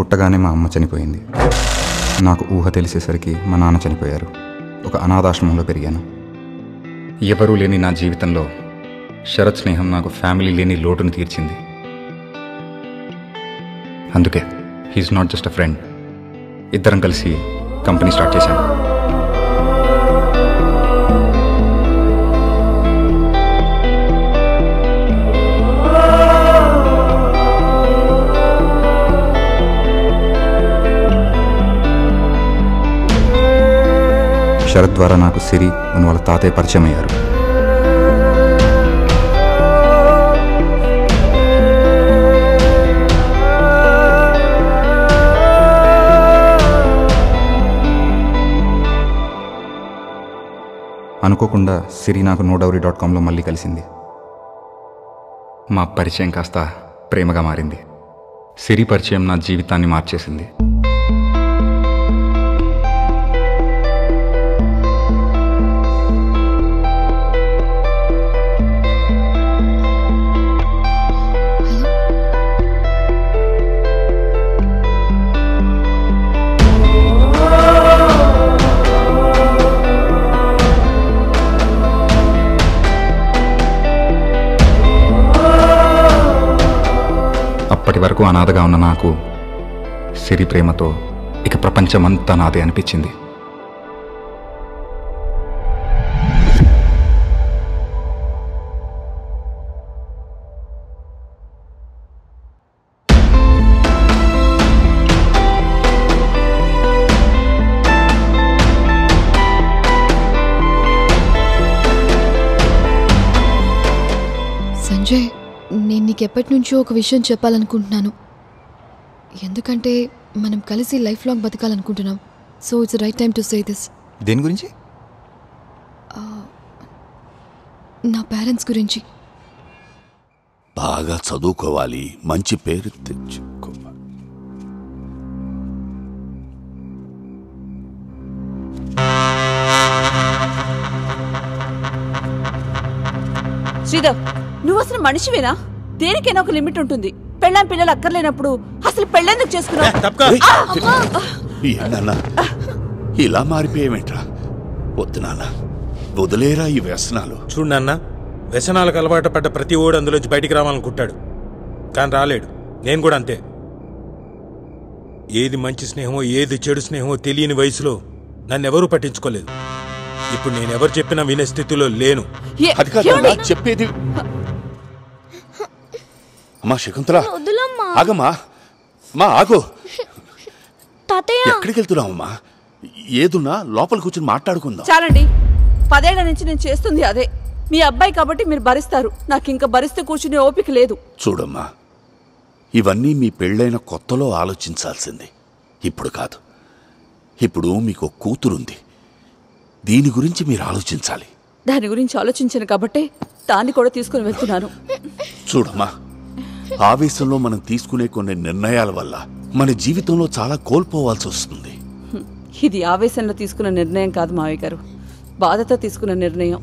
పుట్టగానే మా అమ్మ చనిపోయింది. నాకు ఊహ తెలిసేసరికి మా నాన్న చనిపోయారు. ఒక అనాథాశ్రమంలో పెరిగాను. ఎవరూ లేని నా జీవితంలో శరత్ స్నేహం నాకు ఫ్యామిలీ లేని లోటును తీర్చింది. అందుకే he's not just a friend. ఇద్దరం కలిసి కంపెనీ స్టార్ట్ చేశాను. శరత్ ద్వారా నాకు సిరి అని వాళ్ళ తాతయ్య పరిచయం అయ్యారు. అనుకోకుండా సిరి నాకు nodowry.comలో మళ్ళీ కలిసింది. మా పరిచయం కాస్త ప్రేమగా మారింది. సిరి పరిచయం నా జీవితాన్ని మార్చేసింది. అప్పటి వరకు అనాథగా ఉన్న నాకు సిరి ప్రేమతో ఇక ప్రపంచమంతా నాదే అనిపించింది. సంజయ్, నేను నీకెప్పటి నుంచో ఒక విషయం చెప్పాలనుకుంటున్నాను. ఎందుకంటే మనం కలిసి లైఫ్ లాంగ్ బతకాలనుకుంటున్నాం. So it's right time to say this. దేని గురించి? నా పేరెంట్స్ గురించి. బాగా చదువుకోవాలి, మంచి పేరు తెచ్చుకోవాలి. శ్రీధర్, నువ్వు అసలు మనిషివేనా? దేనికైనా ఒక లిమిట్ ఉంటుంది. పెళ్ళాం పిల్లలు అక్కర్లేనప్పుడు అసలు పెళ్ళెందుకు చేసుకున్నావు? ఇలా మారిపోయేమేంట్రా? వద్దు నాన్న, వదిలేరా ఈ వ్యసనాలు. చూడు నాన్న, వ్యసనాలకు అలవాటు పడ్డ ప్రతి ఓడు అందులోంచి బయటికి రావాలనుకుంటాడు, కానీ రాలేడు. నేను కూడా అంతే. ఏది మంచి స్నేహమో ఏది చెడు స్నేహమో తెలియని వయసులో నన్నెవరూ పట్టించుకోలేదు. ఇప్పుడు నేనెవరు చెప్పినా వినే స్థితిలో లేను. అది కాదు చెప్పేది. అమ్మా శకుంతల, ఆగమ్మా. అమ్మా ఆగు. ఎక్కడికి వెళ్తున్నావమ్మా? ఏదున్నా లోపల కూర్చొని మాట్లాడుకుందాం. చాలండి, 10 ఏళ్ల నుంచి నేను చేస్తుంది అదే. మీ అబ్బాయి కాబట్టి మీరు భరిస్తారు, నాకు ఇంకా భరిస్తే కూర్చునే ఓపిక లేదు. చూడమ్మా, ఇవన్నీ మీ పెళ్ళైన కొత్తలో ఆలోచించాల్సింది, ఇప్పుడు కాదు. ఇప్పుడు మీకు కూతురుంది, దీని గురించి మీరు ఆలోచించాలి. దాని గురించి ఆలోచించాను కాబట్టి దాన్ని కూడా తీసుకుని వెళ్తున్నాను. చూడమ్మా, ఆవేశంలో మనం తీసుకునే కొన్ని నిర్ణయాల వల్ల మన జీవితంలో చాలా కోల్పోవాల్సి వస్తుంది. ఇది ఆవేశంలో తీసుకున్న నిర్ణయం కాదు మావయ్య గారు, బాధతో తీసుకున్న నిర్ణయం.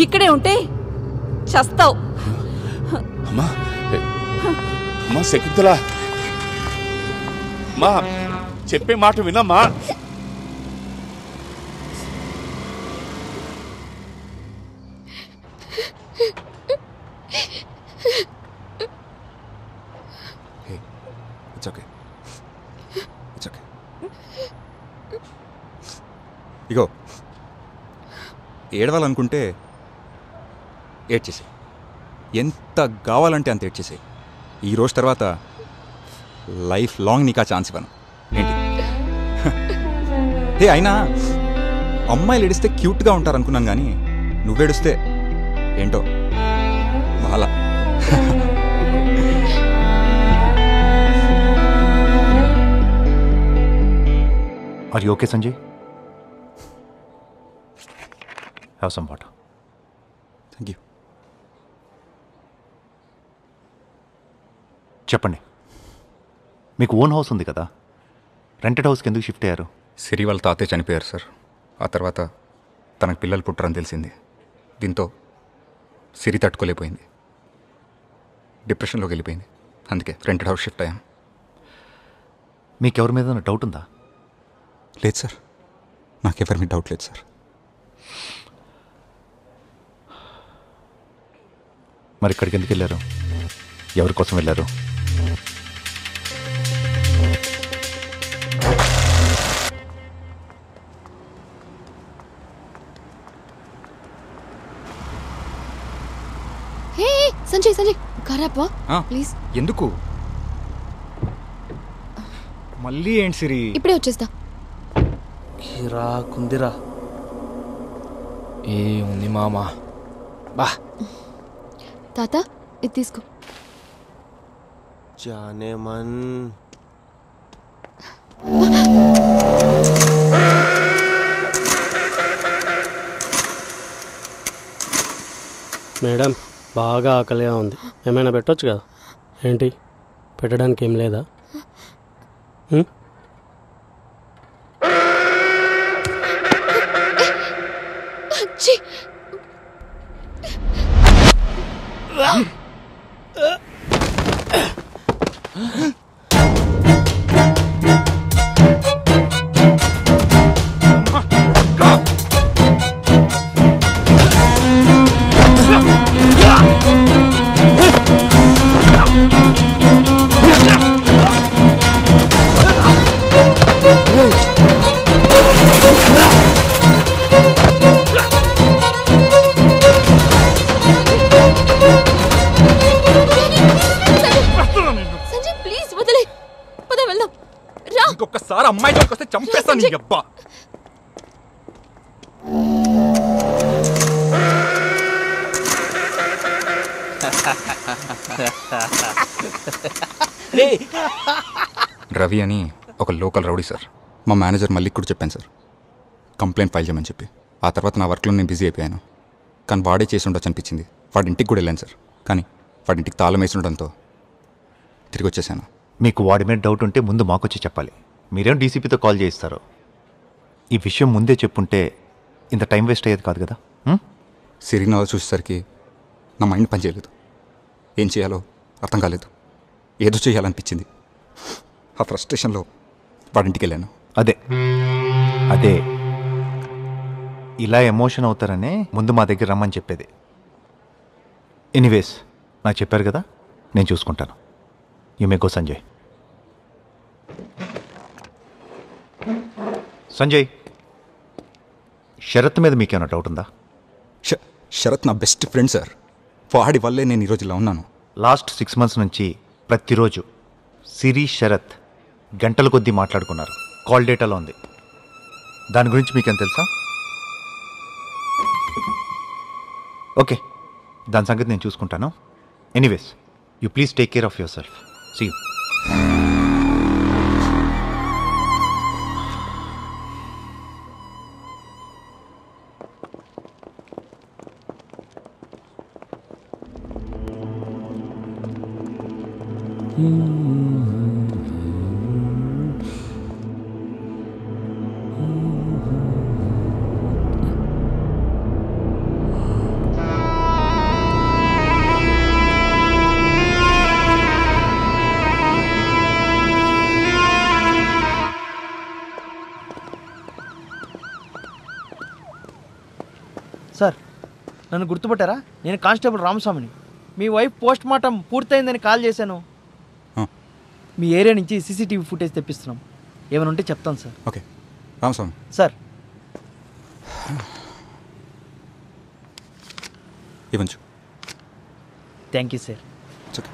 ఇక్కడే ఉంటే చస్తావు. అమ్మా అమ్మా శకుంతల, మా చెప్పే మాట వినమ్మా. ఇగో, ఏడవాలనుకుంటే ఏడ్చేసే, ఎంత కావాలంటే అంత ఏడ్చేసే. ఈ రోజు తర్వాత లైఫ్ లాంగ్ నీకు ఆ ఛాన్స్ ఇవ్వను. ఏంటి? హే, అయినా అమ్మాయిలు ఏడిస్తే క్యూట్గా ఉంటారు అనుకున్నాను, కానీ నువ్వేడిస్తే ఏంటో Bala. Are you okay, Sanjay? Have some water. Thank you. చెప్పండి, మీకు ఓన్ హౌస్ ఉంది కదా, రెంటెడ్ హౌస్కి ఎందుకు షిఫ్ట్ అయ్యారు? సిరి వాళ్ళ తాతయ్య చనిపోయారు సార్. ఆ తర్వాత తనకు పిల్లలు పుట్టరని తెలిసింది. దీంతో సిరి తట్టుకోలేకపోయింది. డిప్రెషన్లోకి వెళ్ళిపోయింది. అందుకే రెంటెడ్ హౌస్ షిఫ్ట్ అయ్యాం. మీకెవరి మీద డౌట్ ఉందా? లేదు సార్, నాకెవరి మీద డౌట్ లేదు సార్. మరి ఇక్కడికి ఎందుకు వెళ్ళారు? ఎవరి కోసం వెళ్ళారు? హే సంజయ్ సంజయ్ కరాపా ప్లీజ్. ఎందుకు మళ్ళీ ఏంటి సిరి? ఇప్పుడే వచ్చేస్తా. కుందిరా ఏముంది మామా. బా తాత ఇది తీసుకో. జానే మన్ మేడం బాగా ఆకలిగా ఉంది, ఏమైనా పెట్టొచ్చు కదా? ఏంటి పెట్టడానికి ఏం లేదా? ఇంకొకసారి అమ్మాయి జోలికి వస్తే చంపేస్తాను నీ అబ్బా. రవి అని ఒక లోకల్ రౌడీ సార్. మా మేనేజర్ మళ్ళీ కూడా చెప్పాను సార్ కంప్లైంట్ ఫైల్ చేయమని చెప్పి. ఆ తర్వాత నా వర్క్లో నేను బిజీ అయిపోయాను. కానీ వాడే చేసి ఉండొచ్చు అనిపించింది. వాడి ఇంటికి కూడా వెళ్ళాను సార్, కానీ వాడి ఇంటికి తాళం వేసి ఉండడంతో తిరిగి వచ్చేసాను. మీకు వాడి మీద డౌట్ ఉంటే ముందు మాకొచ్చి చెప్పాలి. మీరేం డీసీపీతో కాల్ చేయిస్తారు? ఈ విషయం ముందే చెప్పుంటే ఇంత టైం వేస్ట్ అయ్యేది కాదు కదా. సిరిగ్న చూసేసరికి నా మైండ్ పనిచేయలేదు. ఏం చేయాలో అర్థం కాలేదు. ఏదో చేయాలనిపించింది. ఆ ఫ్రస్ట్రేషన్లో వాడింటికి వెళ్ళాను. అదే ఇలా ఎమోషన్ అవుతారనే ముందు మా దగ్గర రమ్మని చెప్పేది. ఎనీవేస్ నాకు చెప్పారు కదా, నేను చూసుకుంటాను. You may go Sanjay. Sanjay, Sharath మీద మీకేమైనా డౌట్ ఉందా? శరత్ నా బెస్ట్ ఫ్రెండ్ సార్. వాడి వల్లే నేను ఈరోజు ఇలా ఉన్నాను. లాస్ట్ 6 months నుంచి ప్రతిరోజు సిరి శరత్ గంటల కొద్దీ మాట్లాడుకున్నారు. కాల్ డేటాలో ఉంది. దాని గురించి మీకేం తెలుసా? ఓకే, దాని సంగతి నేను చూసుకుంటాను. Anyways you please take care of yourself. See you. Sir, నన్ను గుర్తుపట్టారా? నేను కానిస్టేబుల్ రామస్వామిని. మీ వైఫ్ పోస్ట్ మార్టం పూర్తయిందని కాల్ చేశాను. మీ ఏరియా నుంచి సీసీటీవీ ఫుటేజ్ తెప్పిస్తున్నాం. ఏమైనా ఉంటే చెప్తాను సార్. ఓకే రామస్వామి. సార్ ఇవ్వచ్చు. Thank you sir. ఓకే.